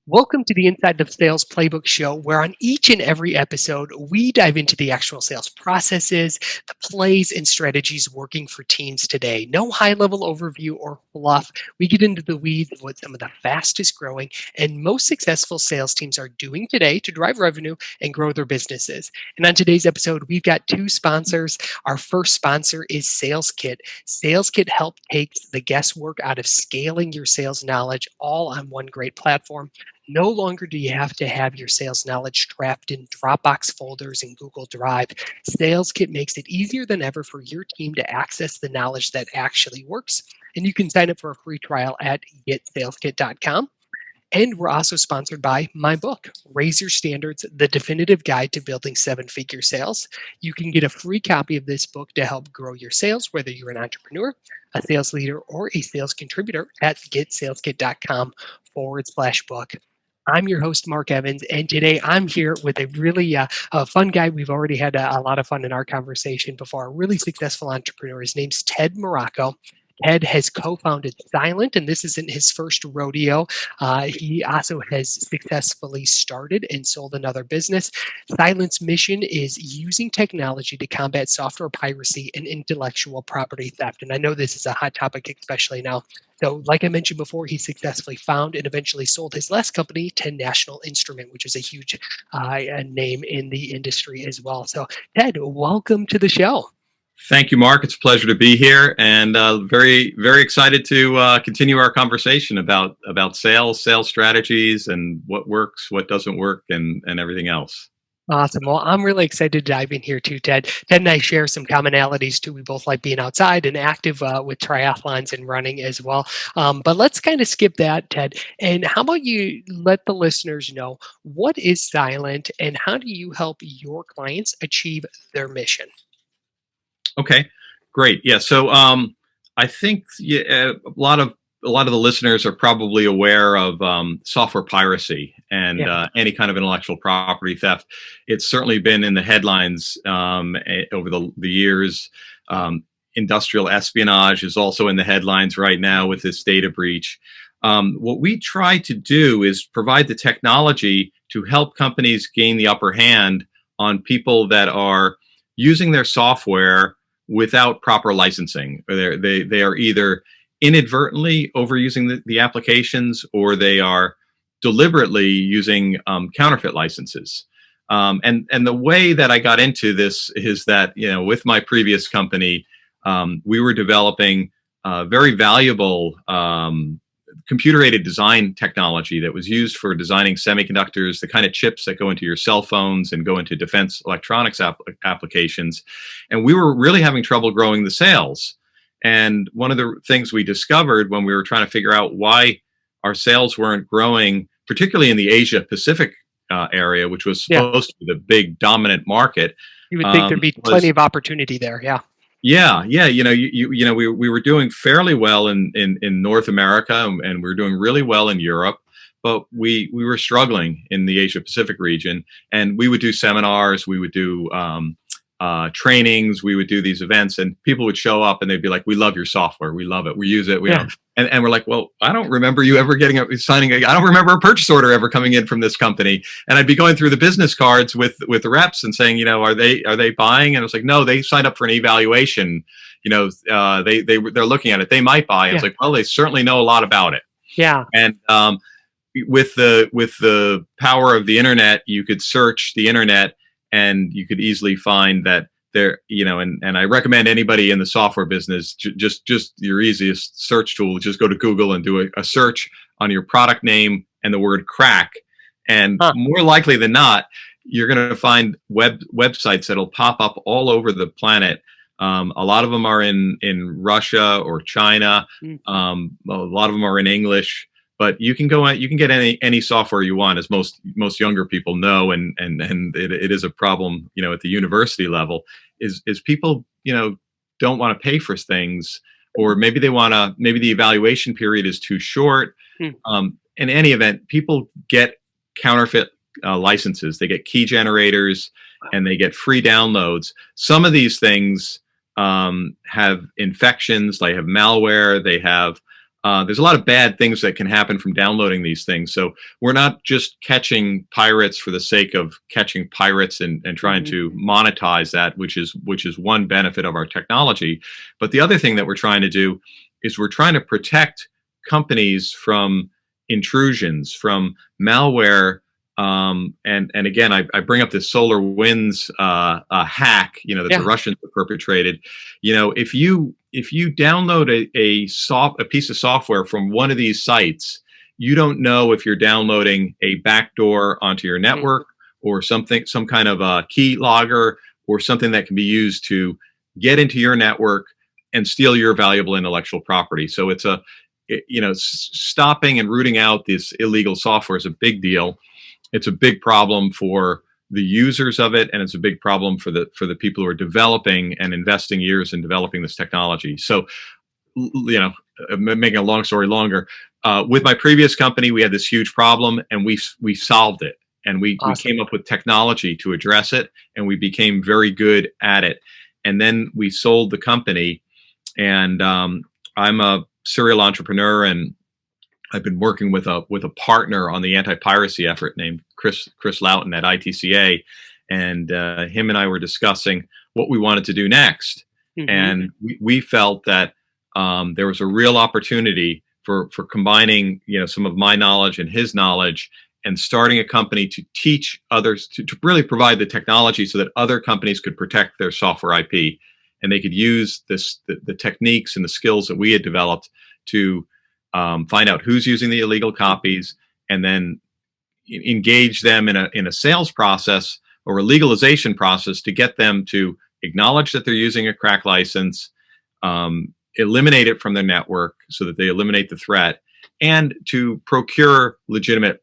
Welcome to the Inside the Sales Playbook show, where on each and every episode, we dive into the actual sales processes, the plays, and strategies working for teams today. No high level overview or fluff. We get into the weeds of what some of the fastest growing and most successful sales teams are doing today to drive revenue and grow their businesses. And on today's episode, we've got two sponsors. Our first sponsor is SalesKit. SalesKit helps take the guesswork out of scaling your sales knowledge all on one great platform. No longer do you have to have your sales knowledge trapped in Dropbox folders and Google Drive. SalesKit makes it easier than ever for your team to access the knowledge that actually works. And you can sign up for a free trial at getsaleskit.com. And we're also sponsored by my book, Raise Your Standards, the definitive guide to building seven-figure sales. You can get a free copy of this book to help grow your sales, whether you're an entrepreneur, a sales leader, or a sales contributor at getsaleskit.com/book. I'm your host, Mark Evans, and today I'm here with a really fun guy. We've already had a lot of fun in our conversation before. A really successful entrepreneur. His name's Ted Miracco. Ted has co-founded Cylynt, and this isn't his first rodeo. He also has successfully started and sold another business. Cylynt's mission is using technology to combat software piracy and intellectual property theft. And I know this is a hot topic, especially now. So, like I mentioned before, he successfully found and eventually sold his last company to National Instrument, which is a huge name in the industry as well. So, Ted, welcome to the show. Thank you, Mark. It's a pleasure to be here, and very, very excited to continue our conversation about sales strategies, and what works, what doesn't work, and everything else. Awesome. Well, I'm really excited to dive in here too, Ted. Ted and I share some commonalities too. We both like being outside and active with triathlons and running as well. But let's kind of skip that, Ted. And how about you let the listeners know what is Cylynt and how do you help your clients achieve their mission? Okay, great. Yeah. So I think a lot of the listeners are probably aware of software piracy and any kind of intellectual property theft. It's certainly been in the headlines over the years. Industrial espionage is also in the headlines right now with this data breach. What we try to do is provide the technology to help companies gain the upper hand on people that are using their software without proper licensing. They are either inadvertently overusing the applications, or they are deliberately using counterfeit licenses. And the way that I got into this is that, with my previous company, we were developing very valuable computer-aided design technology that was used for designing semiconductors, the kind of chips that go into your cell phones and go into defense electronics applications. And we were really having trouble growing the sales. And one of the things we discovered when we were trying to figure out why our sales weren't growing, particularly in the Asia Pacific area, which was supposed to be the big dominant market. You would think there'd be plenty of opportunity there. Yeah. Yeah. We were doing fairly well in North America, and we were doing really well in Europe, but we were struggling in the Asia Pacific region. And we would do seminars, we would do trainings, we would do these events, and people would show up and they'd be like, "We love your software, we love it, we use it." And we're like, "Well, I don't remember you ever I don't remember a purchase order ever coming in from this company." And I'd be going through the business cards with the reps and saying, "Are they buying?" And I was like, "No, they signed up for an evaluation. They're looking at it. They might buy." And I was like, "Well, they certainly know a lot about it." Yeah. And with the power of the internet, you could search the internet and you could easily find that there, and I recommend anybody in the software business, just your easiest search tool, just go to Google and do a search on your product name and the word crack. And more likely than not, you're going to find websites that'll pop up all over the planet. A lot of them are in Russia or China. A lot of them are in English. But you can go out, you can get any software you want, as most younger people know, and it is a problem, at the university level, is people, don't want to pay for things, or maybe maybe the evaluation period is too short. In any event, people get counterfeit licenses. They get key generators and they get free downloads. Some of these things have infections, they have malware, they have there's a lot of bad things that can happen from downloading these things. So we're not just catching pirates for the sake of catching pirates and trying to monetize that, which is one benefit of our technology. But the other thing that we're trying to do is we're trying to protect companies from intrusions, from malware. And again, I bring up this SolarWinds hack, that the Russians have perpetrated. If you download a piece of software from one of these sites, you don't know if you're downloading a backdoor onto your network or some kind of a key logger or something that can be used to get into your network and steal your valuable intellectual property. So it's stopping and rooting out this illegal software is a big deal. It's a big problem for the users of it, and it's a big problem for the people who are developing and investing years in developing this technology. So, making a long story longer, with my previous company, we had this huge problem, and we solved it, and we came up with technology to address it, and we became very good at it. And then we sold the company, and I'm a serial entrepreneur, and I've been working with a partner on the anti-piracy effort named Chris Loughton at ITCA, and him and I were discussing what we wanted to do next. And we felt that there was a real opportunity for combining some of my knowledge and his knowledge, and starting a company to teach others to really provide the technology so that other companies could protect their software IP, and they could use the techniques and the skills that we had developed to find out who's using the illegal copies, and then engage them in a sales process or a legalization process to get them to acknowledge that they're using a crack license, eliminate it from their network so that they eliminate the threat, and to procure legitimate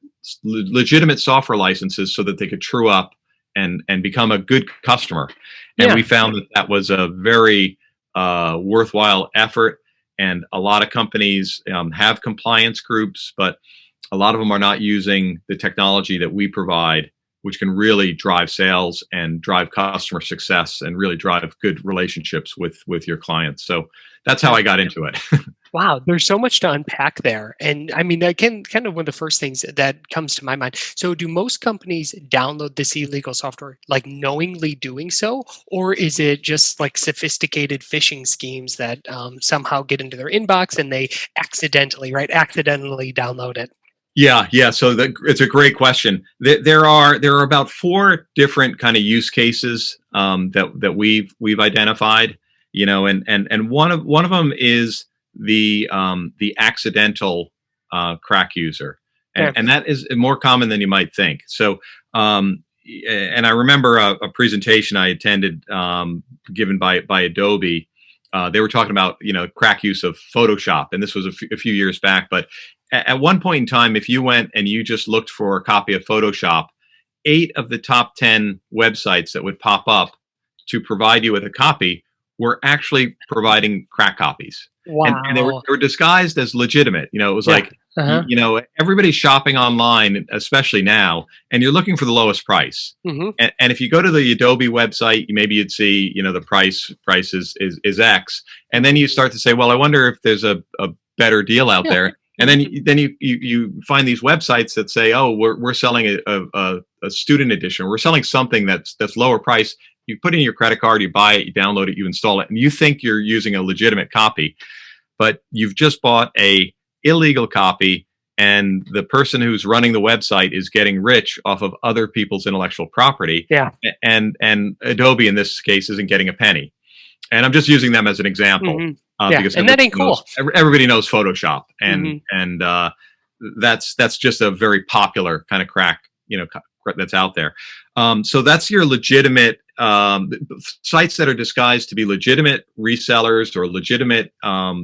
software licenses so that they could true up and become a good customer. And we found that was a very worthwhile effort. And a lot of companies have compliance groups, but a lot of them are not using the technology that we provide, which can really drive sales and drive customer success and really drive good relationships with your clients. So that's how I got into it. Wow, there's so much to unpack there. And I mean, kind of one of the first things that comes to my mind. So do most companies download this illegal software, like knowingly doing so? Or is it just like sophisticated phishing schemes that somehow get into their inbox and they accidentally download it? Yeah. So it's a great question. There are about 4 different kind of use cases that we've identified, and one of them is the accidental crack user, and that is more common than you might think. So, and I remember a presentation I attended given by Adobe. They were talking about crack use of Photoshop, and this was a few years back. But at one point in time, if you went and you just looked for a copy of Photoshop, 8 of the top 10 websites that would pop up to provide you with a copy were actually providing crack copies. Wow. And they were disguised as legitimate. It was like, everybody's shopping online, especially now, and you're looking for the lowest price. And if you go to the Adobe website, maybe you'd see, the price is X. And then you start to say, well, I wonder if there's a better deal out there. And then you find these websites that say, oh, we're selling a student edition. We're selling something that's lower price. You put in your credit card, you buy it, you download it, you install it, and you think you're using a legitimate copy, but you've just bought a illegal copy, and the person who's running the website is getting rich off of other people's intellectual property. And Adobe in this case isn't getting a penny. And I'm just using them as an example. Because and that ain't cool. Everybody knows Photoshop, and that's just a very popular kind of crack, that's out there. So that's your legitimate sites that are disguised to be legitimate resellers or legitimate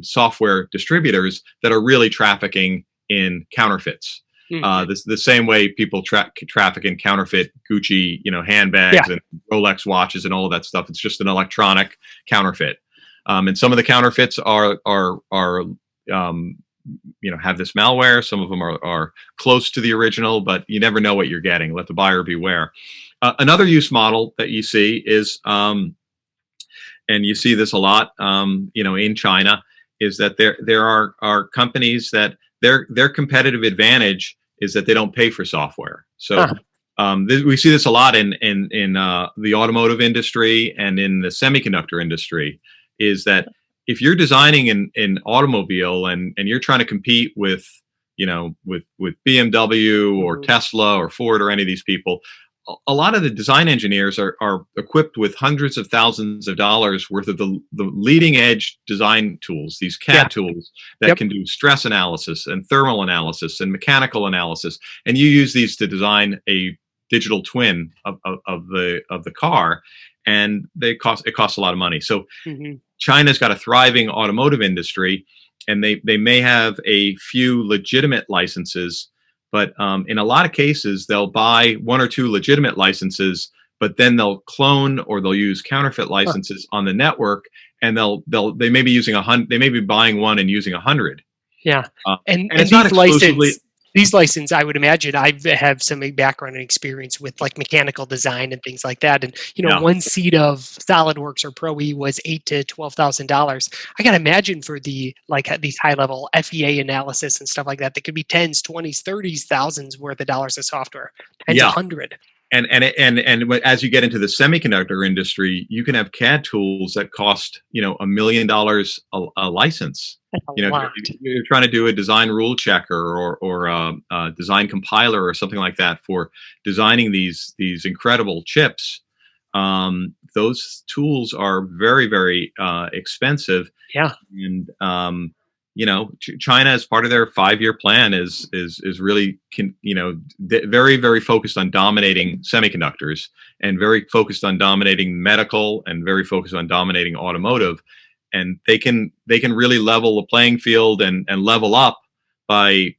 software distributors that are really trafficking in counterfeits. The same way people traffic in counterfeit Gucci, handbags and Rolex watches and all of that stuff. It's just an electronic counterfeit. And some of the counterfeits are have this malware. Some of them are close to the original, but you never know what you're getting. Let the buyer beware. Another use model that you see is, and you see this a lot, in China, is that there are companies that their competitive advantage is that they don't pay for software. So Huh. we see this a lot in the automotive industry and in the semiconductor industry, is that if you're designing an automobile and you're trying to compete with, with BMW or Mhm. Tesla or Ford or any of these people, a lot of the design engineers are equipped with hundreds of thousands of dollars worth of the leading edge design tools, these Yeah. CAD tools that Yep. can do stress analysis and thermal analysis and mechanical analysis. And you use these to design a digital twin of the car, and it costs a lot of money. So Mhm. China's got a thriving automotive industry, and they may have a few legitimate licenses, but in a lot of cases, they'll buy one or two legitimate licenses, but then they'll clone or they'll use counterfeit Huh. licenses on the network, and they may be using they may be buying one and using 100. Yeah. Uh, and And it's not these exclusively. license, I would imagine I have some background and experience with like mechanical design and things like that. And Yeah, one seat of SolidWorks or Pro E was $8,000 to $12,000. I gotta imagine for the like these high level FEA analysis and stuff like that, that could be tens, twenties, thirties, thousands worth of dollars of software, tens of yeah. hundred. As you get into the semiconductor industry, you can have CAD tools that cost $1 million a license. That's a If lot. you're trying to do a design rule checker or a design compiler or something like that for designing these incredible chips, those tools are very, very expensive. Yeah. And China, as part of their 5-year plan, is really very, very focused on dominating semiconductors, and very focused on dominating medical, and very focused on dominating automotive. And they can really level the playing field and level up by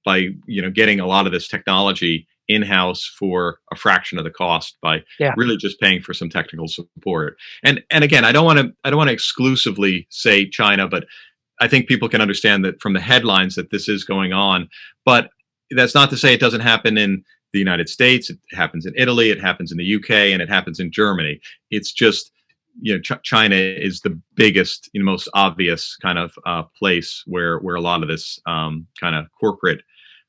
getting a lot of this technology in-house for a fraction of the cost, by Yeah. really just paying for some technical support. And again, I don't want to exclusively say China, but I think people can understand that from the headlines that this is going on. But that's not to say it doesn't happen in the United States. It happens in Italy, it happens in the UK, and it happens in Germany. It's just, China is the biggest, most obvious kind of place where a lot of this kind of corporate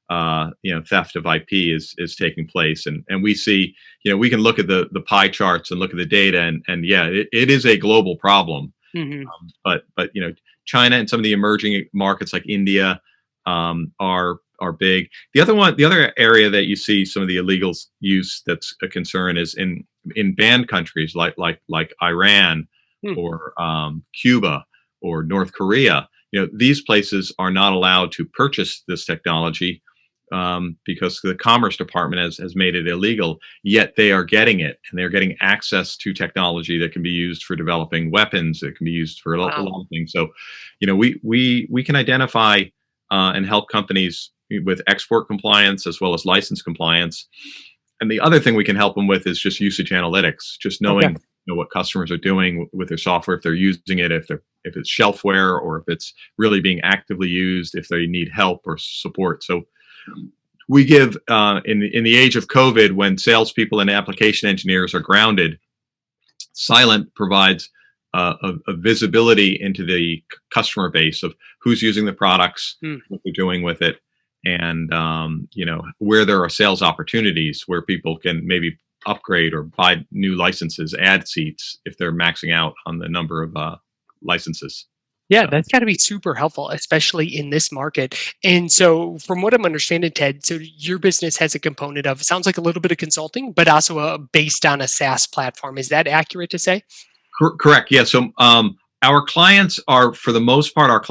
theft of IP is taking place. And we see, we can look at the pie charts and look at the data, and yeah, it is a global problem. Hmm. But China and some of the emerging markets like India are big. The other area that you see some of the illegal use that's a concern is in banned countries like Iran Hmm. or Cuba or North Korea. These places are not allowed to purchase this technology because the Commerce Department has made it illegal. Yet they are getting it, and they're getting access to technology that can be used for developing weapons. That can be used for a lot of things. So, we can identify and help companies with export compliance as well as license compliance. And the other thing we can help them with is just usage analytics, just knowing what customers are doing with their software, if they're using it, if it's shelfware, or if it's really being actively used, if they need help or support. So we give in the age of COVID, when salespeople and application engineers are grounded, Cylynt provides a visibility into the customer base of who's using the products, what they're doing with it, and where there are sales opportunities where people can maybe upgrade or buy new licenses, add seats if they're maxing out on the number of licenses. Yeah, So. that's got to be super helpful, especially in this market. And so, from what I'm understanding, Ted, so your business has a component of, sounds like a little bit of consulting, but also based on a SaaS platform. Is that accurate to say? Correct. Yeah. So our clients are, for the most part,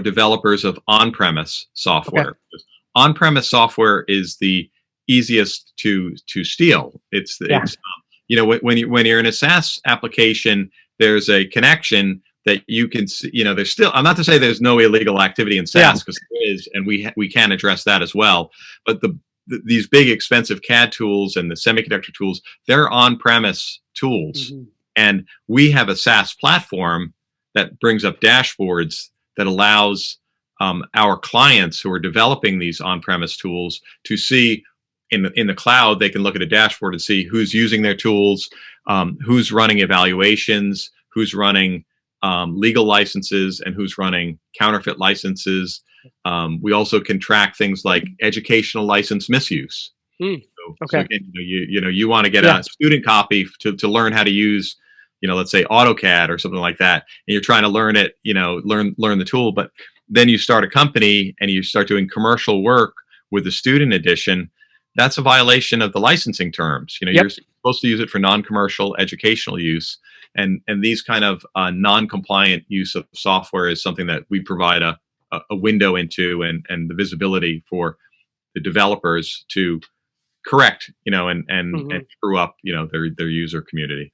developers of on-premise software. Okay. On-premise software is the easiest to steal. It's when you're in a SaaS application, there's a connection that you can see. There's still. I'm not to say there's no illegal activity in SaaS, because there is, and we can address that as well. But these big expensive CAD tools and the semiconductor tools, they're on-premise tools. Mm-hmm. And we have a SaaS platform that brings up dashboards that allows our clients who are developing these on-premise tools to see in the cloud. They can look at a dashboard and see who's using their tools, who's running evaluations, who's running legal licenses and who's running counterfeit licenses. We also can track things like educational license misuse. Mm, So okay. again, you want to get Yeah. a student copy to learn how to use, let's say AutoCAD or something like that, and you're trying to learn it, learn the tool, but then you start a company and you start doing commercial work with the student edition. That's a violation of the licensing terms. Yep. You're supposed to use it for non-commercial educational use, and these kind of non-compliant use of software is something that we provide a window into, and the visibility for the developers to correct, and screw up, their user community.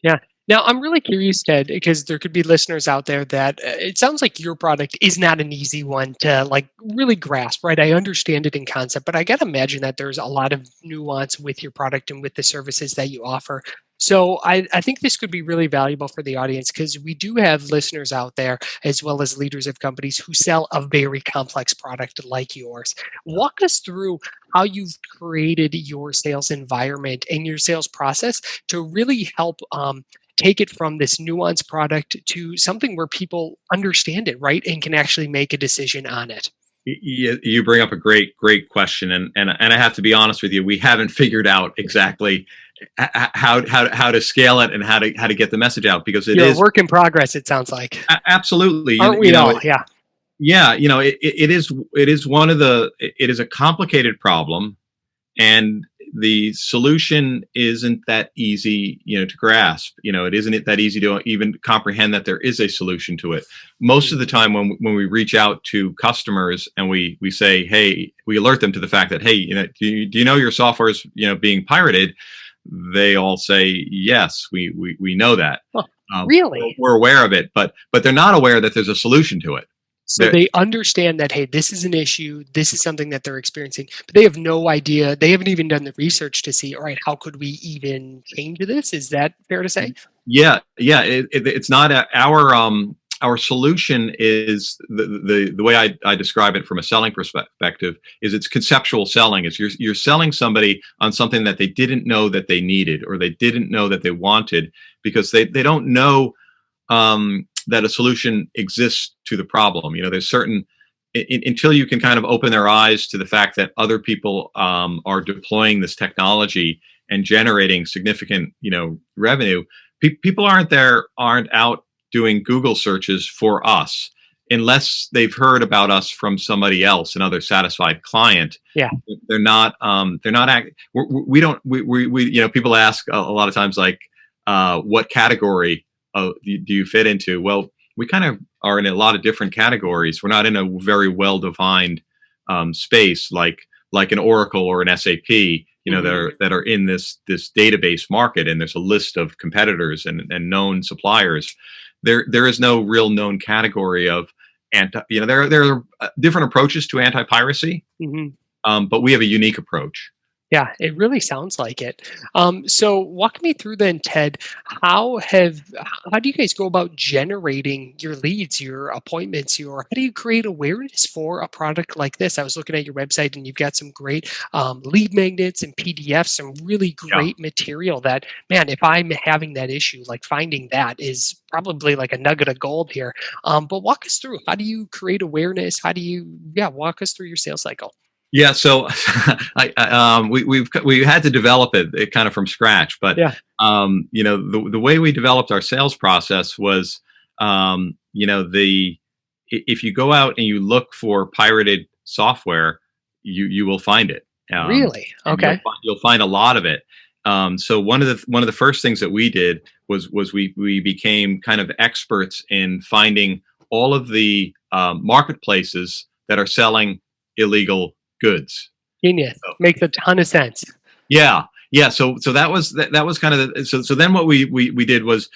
Yeah. Now, I'm really curious, Ted, because there could be listeners out there that it sounds like your product is not an easy one to like really grasp, right? I understand it in concept, but I got to imagine that there's a lot of nuance with your product and with the services that you offer. So I think this could be really valuable for the audience because we do have listeners out there, as well as leaders of companies who sell a very complex product like yours. Walk us through how you've created your sales environment and your sales process to really help take it from this nuanced product to something where people understand it, right, and can actually make a decision on it. You bring up a great question, and I have to be honest with you, we haven't figured out exactly how to scale it and how to get the message out, because You're a work in progress, it sounds like. Absolutely, Aren't we all? Yeah. Yeah, it is it is a complicated problem, and the solution isn't that easy, to grasp. It isn't that easy to even comprehend that there is a solution to it. Most of the time when we reach out to customers and we say, hey, we alert them to the fact that, hey, do you know your software is, being pirated? They all say, yes, we know that. Huh, really? We're aware of it, but they're not aware that there's a solution to it. So they understand that, hey, this is an issue. This is something that they're experiencing, but they have no idea. They haven't even done the research to see, all right, how could we even change this? Is that fair to say? Yeah. It's not our solution is the way I describe it from a selling perspective is it's conceptual selling. Is you're selling somebody on something that they didn't know that they needed, or they didn't know that they wanted, because they don't know that a solution exists to the problem. There's certain until you can kind of open their eyes to the fact that other people are deploying this technology and generating significant, revenue. People aren't out doing Google searches for us unless they've heard about us from somebody else, another satisfied client. Yeah, they're not. People ask a lot of times, like, what category do you fit into? Well, we kind of are in a lot of different categories. We're not in a very well-defined space like an Oracle or an SAP, that are in this database market, and there's a list of competitors and known suppliers. There is no real known category of there are different approaches to anti-piracy, but we have a unique approach. Yeah, it really sounds like it. So walk me through then, Ted. How do you guys go about generating your leads, your appointments, how do you create awareness for a product like this? I was looking at your website and you've got some great lead magnets and PDFs, some really great material that, man, if I'm having that issue, like finding that is probably like a nugget of gold here. But walk us through, how do you create awareness? How do you, walk us through your sales cycle. Yeah, so we had to develop it kind of from scratch, but the way we developed our sales process was, if you go out and you look for pirated software, you will find it. Really? Okay. You'll find a lot of it. So one of the first things that we did was we became kind of experts in finding all of the marketplaces that are selling illegal goods. Genius. Makes a ton of sense. Yeah. So that was kind of so then what we did was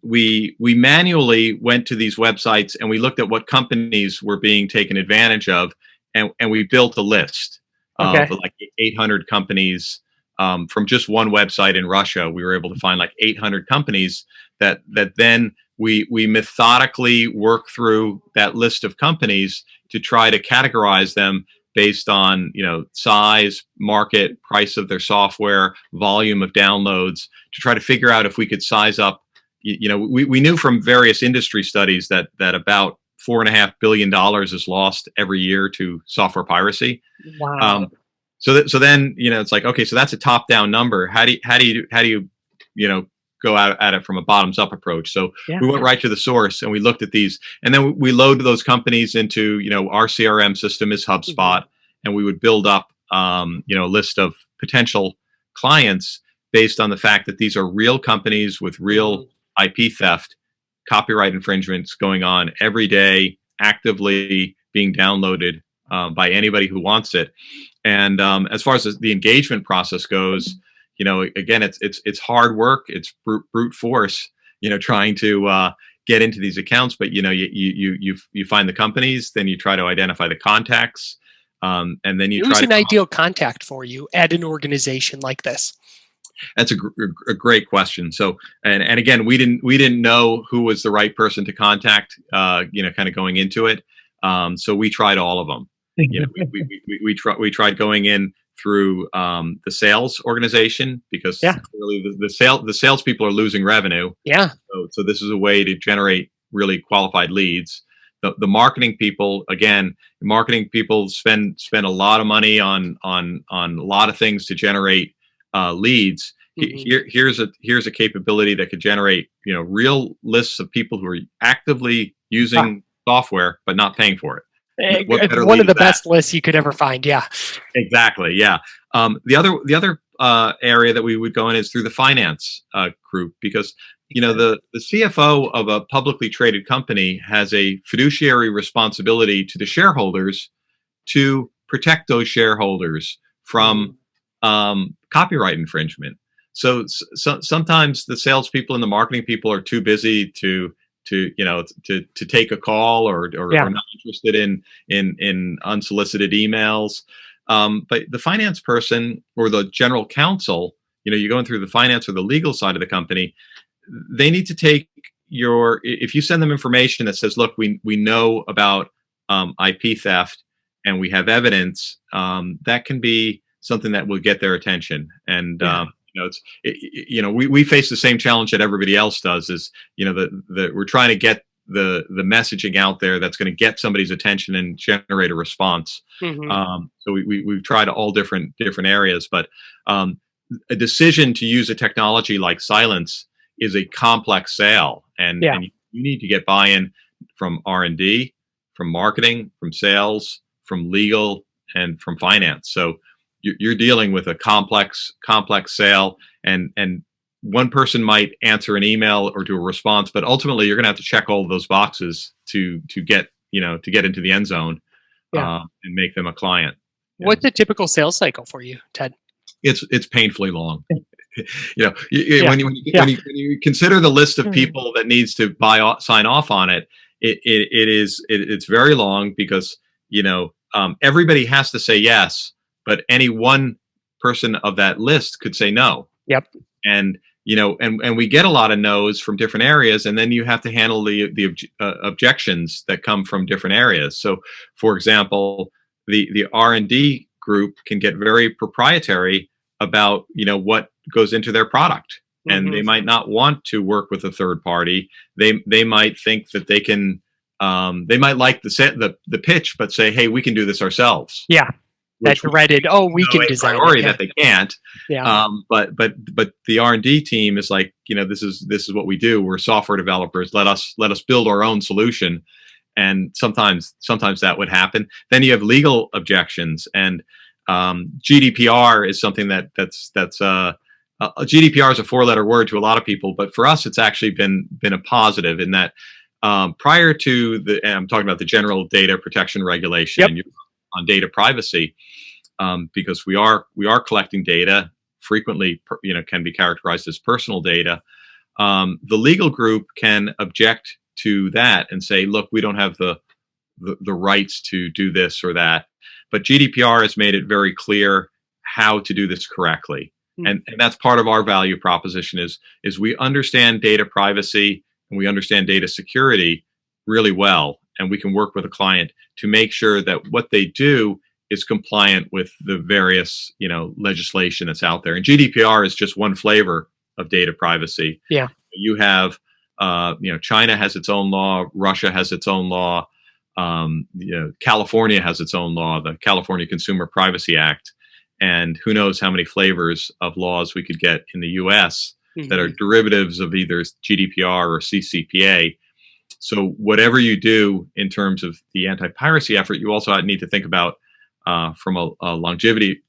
we manually went to these websites and we looked at what companies were being taken advantage of, and we built a list of like 800 companies from just one website in Russia. We were able to find like 800 companies that then we methodically work through that list of companies to try to categorize them based on size, market, price of their software, volume of downloads, to try to figure out if we could size up we knew from various industry studies that about $4.5 billion is lost every year to software piracy. Wow. So then it's like, okay, so that's a top down number. How do you go at it from a bottoms up approach? So we went right to the source and we looked at these, and then we load those companies into our CRM system is HubSpot, and we would build up a list of potential clients based on the fact that these are real companies with real IP theft, copyright infringements going on every day, actively being downloaded by anybody who wants it. And as far as the engagement process goes, again, it's hard work, it's brute force, trying to get into these accounts. But you find the companies, then you try to identify the contacts, and then you Who's try. An ideal contact for you at an organization like this? That's a great question. So, and again, we didn't know who was the right person to contact, kind of going into it. So we tried all of them. We tried going in through the sales organization, because clearly the salespeople are losing revenue. Yeah. So this is a way to generate really qualified leads. The marketing people, again, spend a lot of money on a lot of things to generate leads. Here's a capability that could generate real lists of people who are actively using software but not paying for it. One of the best lists you could ever find. Yeah, exactly. Yeah. The other area that we would go in is through the finance group, because the CFO of a publicly traded company has a fiduciary responsibility to the shareholders to protect those shareholders from copyright infringement. So sometimes the salespeople and the marketing people are too busy to take a call or not interested in unsolicited emails. But the finance person or the general counsel, you're going through the finance or the legal side of the company, they need to take if you send them information that says, look, we know about IP theft and we have evidence, that can be something that will get their attention. And we face the same challenge that everybody else does. Is we're trying to get the messaging out there that's going to get somebody's attention and generate a response. So we've tried all different areas, but a decision to use a technology like Cylynt is a complex sale, and you need to get buy-in from R&D, from marketing, from sales, from legal, and from finance. So you're dealing with a complex sale, and one person might answer an email or do a response, but ultimately you're going to have to check all of those boxes to get into the end zone, and make them a client. What's a typical sales cycle for you, Ted? It's painfully long. When you consider the list of people that needs to sign off on it, it's very long, because everybody has to say yes, but any one person of that list could say no. Yep. And we get a lot of no's from different areas, and then you have to handle the objections that come from different areas. So, for example, the R&D group can get very proprietary about what goes into their product, and they might not want to work with a third party. They might think that they can. They might like the pitch, but say, "Hey, we can do this ourselves." Yeah. That dreaded, we can design it. That they can't. Yeah. But the R&D team is like, this is what we do. We're software developers. Let us build our own solution. And sometimes that would happen. Then you have legal objections, and GDPR is something that's GDPR is a 4-letter word to a lot of people, but for us, it's actually been a positive in that prior to and I'm talking about the General Data Protection Regulation. Yep. On data privacy, because we are collecting data, frequently can be characterized as personal data. The legal group can object to that and say, look, we don't have the rights to do this or that. But GDPR has made it very clear how to do this correctly. And that's part of our value proposition is we understand data privacy and we understand data security really well. And we can work with a client to make sure that what they do is compliant with the various, legislation that's out there. And GDPR is just one flavor of data privacy. Yeah. You have China has its own law, Russia has its own law, California has its own law, the California Consumer Privacy Act, and who knows how many flavors of laws we could get in the U.S. that are derivatives of either GDPR or CCPA. So whatever you do in terms of the anti-piracy effort, you also need to think about from a longevity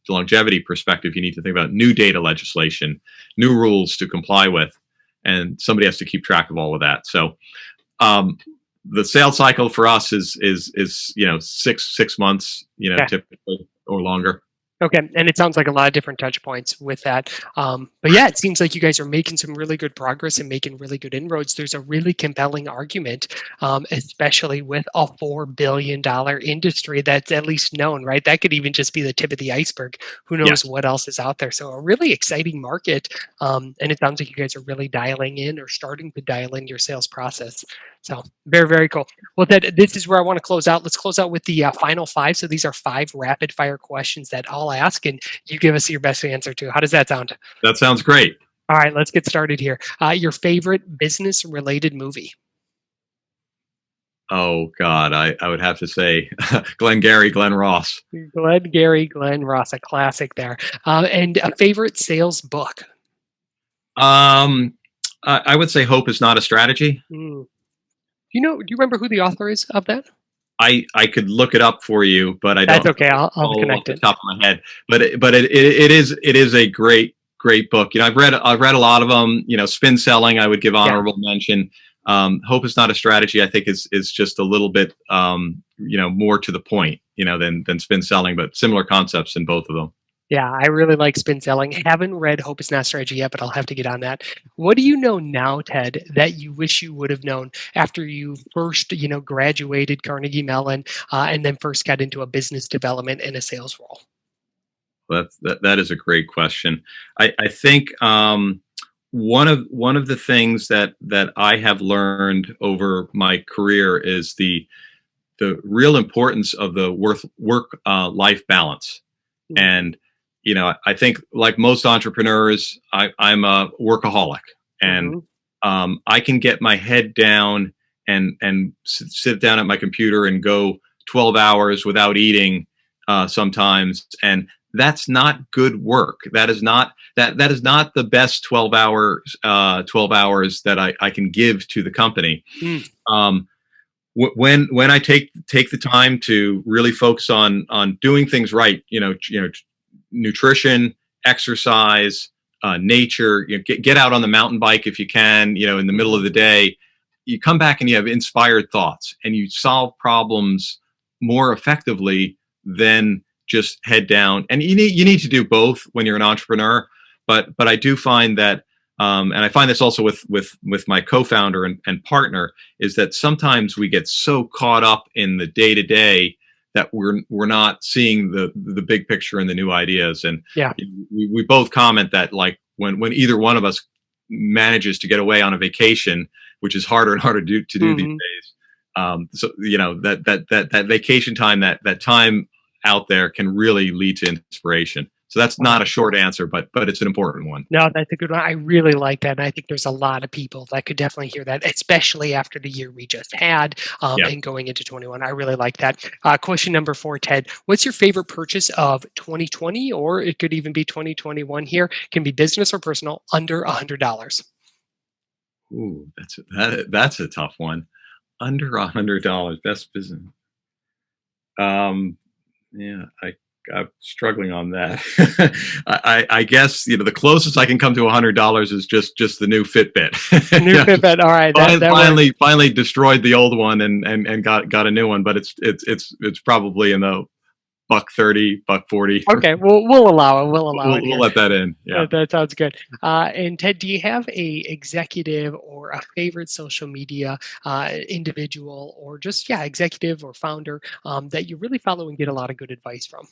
perspective. You need to think about new data legislation, new rules to comply with, and somebody has to keep track of all of that. So the sales cycle for us is 6 months, typically, or longer. Okay, and it sounds like a lot of different touch points with that. But yeah, it seems like you guys are making some really good progress and making really good inroads. There's a really compelling argument, especially with a $4 billion industry that's at least known, right? That could even just be the tip of the iceberg. Who knows what else is out there? So a really exciting market. And it sounds like you guys are really dialing in or starting to dial in your sales process. So very, very cool. Well, Ted, this is where I want to close out. Let's close out with the final 5. So these are 5 rapid fire questions that I'll ask, and you give us your best answer to. How does that sound? That sounds great. All right, let's get started here. Your favorite business-related movie? Oh, God, I would have to say Glengarry Glen Ross. Glengarry Glen Ross, a classic there. And a favorite sales book? I would say Hope is Not a Strategy. Do you remember who the author is of that? I could look it up for you, but I don't. That's okay. I'll connect off the top of my head. But it is a great book. I've read a lot of them. Spin Selling, I would give honorable mention. Hope is Not a Strategy, I think is just a little bit more to the point than Spin Selling, but similar concepts in both of them. Yeah, I really like Spin Selling. Haven't read Hope is Not a Strategy yet, but I'll have to get on that. What do you know now, Ted, that you wish you would have known after you first, graduated Carnegie Mellon and then first got into a business development and a sales role? That is a great question. I think one of the things that I have learned over my career is the real importance of the work life balance. And I think like most entrepreneurs, I'm a workaholic, and I can get my head down and sit down at my computer and go 12 hours without eating sometimes, and that's not good work. That is not the best 12 hours that I can give to the company. When I take the time to really focus on doing things right, nutrition, exercise, nature, get out on the mountain bike if you can, in the middle of the day, you come back and you have inspired thoughts and you solve problems more effectively than just head down. And you need to do both when you're an entrepreneur. But I do find that, and I find this also with my co-founder and partner, is that sometimes we get so caught up in the day-to-day that we're not seeing the big picture and the new ideas. And we both comment that, like, when either one of us manages to get away on a vacation, which is harder and harder to do these days. So that vacation time, that time out there, can really lead to inspiration. So that's not a short answer, but it's an important one. No, that's a good one. I really like that. And I think there's a lot of people that could definitely hear that, especially after the year we just had and going into 21. I really like that. Question number 4, Ted. What's your favorite purchase of 2020, or it could even be 2021 here? It can be business or personal, under $100. Ooh, that's a tough one. Under $100, best business. I'm struggling on that. I guess the closest I can come to $100 is just the new Fitbit. Fitbit, all right. Finally destroyed the old one and got a new one, but it's probably in the $130, $140. Okay, we'll allow it. We'll let that in. Yeah, that sounds good. And Ted, do you have a executive or a favorite social media individual, or just executive or founder that you really follow and get a lot of good advice from?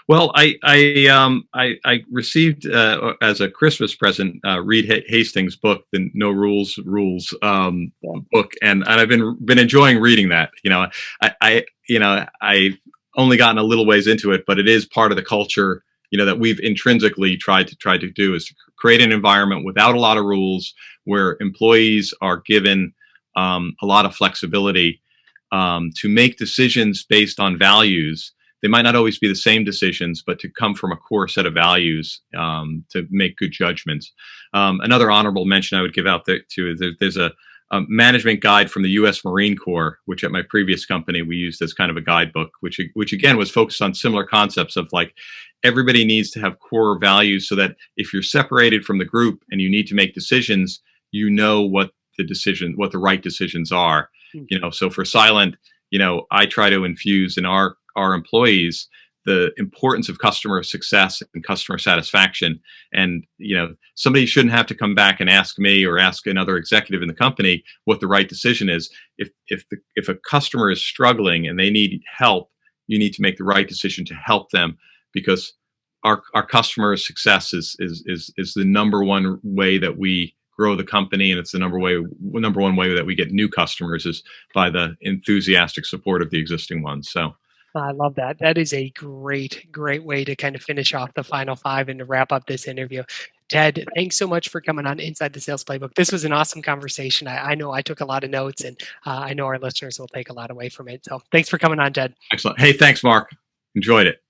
Well, I received as a Christmas present Reed Hastings' book, the No Rules book, and I've been enjoying reading that. I only gotten a little ways into it, but it is part of the culture that we've intrinsically tried to do is to create an environment without a lot of rules where employees are given a lot of flexibility to make decisions based on values. They might not always be the same decisions, but to come from a core set of values to make good judgments. Another honorable mention I would give out there too is there's a management guide from the U.S. Marine Corps, which at my previous company we used as kind of a guidebook, which again was focused on similar concepts of like everybody needs to have core values so that if you're separated from the group and you need to make decisions, you know what the right decisions are. So for Cylynt, I try to infuse in our employees the importance of customer success and customer satisfaction. And, somebody shouldn't have to come back and ask me or ask another executive in the company what the right decision is. If a customer is struggling and they need help, you need to make the right decision to help them, because our customer success is the number one way that we grow the company, and it's the number one way that we get new customers is by the enthusiastic support of the existing ones. So I love that. That is a great way to kind of finish off the final five and to wrap up this interview. Ted, thanks so much for coming on Inside the Sales Playbook. This was an awesome conversation. I know I took a lot of notes, and I know our listeners will take a lot away from it. So thanks for coming on, Ted. Excellent. Hey, thanks, Mark. Enjoyed it.